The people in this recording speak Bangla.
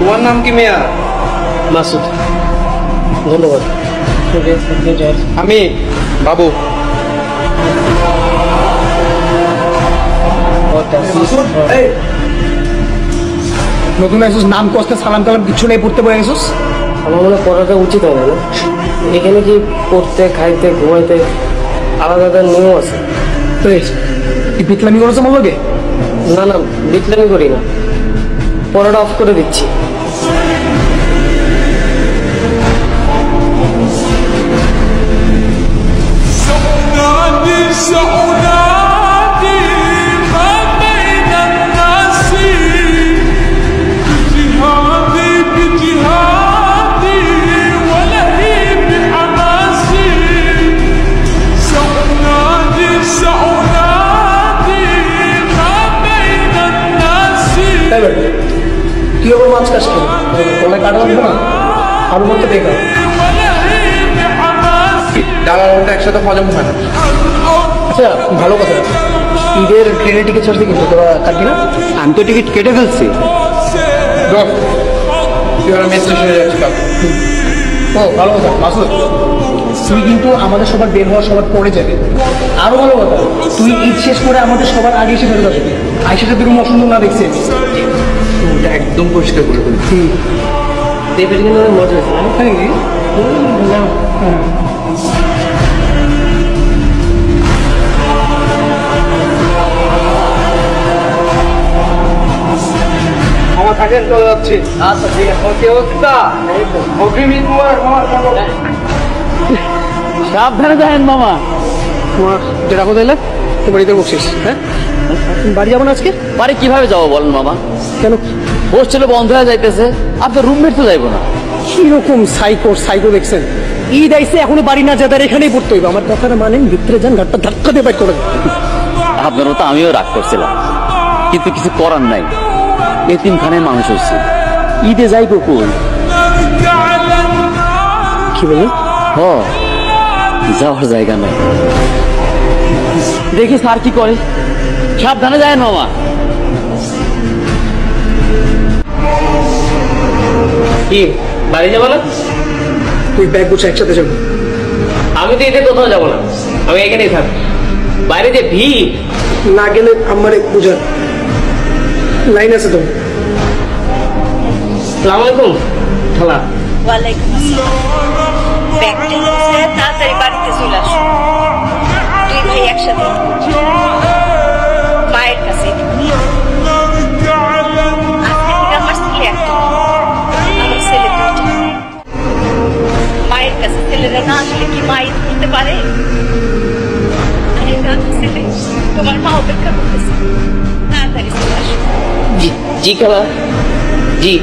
তোমার নাম কি মেয়া? মাসুদ। ধন্যবাদ। আমি বাবু। নতুন আসছিস, নাম কষ্টে সালাম কালাম কিছু নেই, পড়তে বলে গেছিস? আমার মনে পড়াটা উচিত হয় না। এখানে কি পড়তে, খাইতে, ঘুমাইতে আলাদা আলাদা নিয়ম আছে? তুই বিটলামি করেছো আমার লগে? না না, বিটলামি করি না, পড়াটা অফ করে দিচ্ছি। তুই ওর মাছ কাজ করো, তোলে কাটা লাগবে না, আলু করতে দেখা ডালা একসাথে হজম হয় না। আচ্ছা ভালো কথা, ঈদের ট্রেনের টিকিট ছাড়ছি কিন্তু তোরা কাটবি না? আমি তো টিকিট কেটে ফেলছি। ও ভালো কথা মাসুদ, তুই কিন্তু আমাদের সবার বের হওয়া সবার পরে যাবে। আরো ভালো কথা, তুই ঈদ শেষ করে আমাদের সবার আগে এসে ফেরত আসবি। আইসাটা তুই অসুন্দর না দেখছি ওটা একদম পরিষ্কার করে ফেলছি। দেবের কিন্তু অনেক মজা হয়েছে। আমার থাকেন, চলে যাচ্ছি। আচ্ছা ঠিক আছে। কি অবস্থা? সাবধানে যাবেন মামা। তোমার যেটা কোথায় এলে তো বাড়িতে বসিস? হ্যাঁ, বাড়ি যাবো না আজকে? বাড়ি কিভাবে যাবো বলেন মামা? কেন? হোস্টেলে বন্ধ হয়ে যাইতেছে, আপনার রুমমেট তো যাইবো না। কিরকম সাইকো দেখছেন? ঈদ আইসে এখনো বাড়ি না যাদের এখানেই পড়তে হইবে। আমার কথাটা মানেন, ভিতরে যান, ঘাটটা ধাক্কা দিয়ে বাইক করে দেন। আপনার মতো আমিও রাগ করছিলাম, কিন্তু কিছু করার নাই, এতিমখানায় মানুষ হচ্ছে, ঈদে যাইবো কই? কি বলেন? হ, যাওয়ার জায়গা নাই। দেখি স্যার কি করে। সাবধানে যায় মামা। কি বাড়ি যাবো না? তুই ব্যাগ গুছা একসাথে যাবো। আমি তো এতে কোথাও যাবো না, আমি এখানেই থাকবো। বাইরে যে ভিড়, না গেলে আমার বুঝার লাইন আছে তো। সালাম আলাইকুম খালা। ওয়ালাইকুম আসসালাম। ব্যাগটা নিয়ে তাড়াতাড়ি বাড়িতে চলে আসো। দুই ভাই একসাথে মায়ের কাছে। আমার ছেলে একটা, আমার ছেলে দুইটা। মায়ের কাছে ছেলেরা না আসলে কি মা ঈদ করতে পারে? ছেলে তোমার মা অপেক্ষা করতেছে, তাড়াতাড়ি চলে আসো। জি খালা, জি।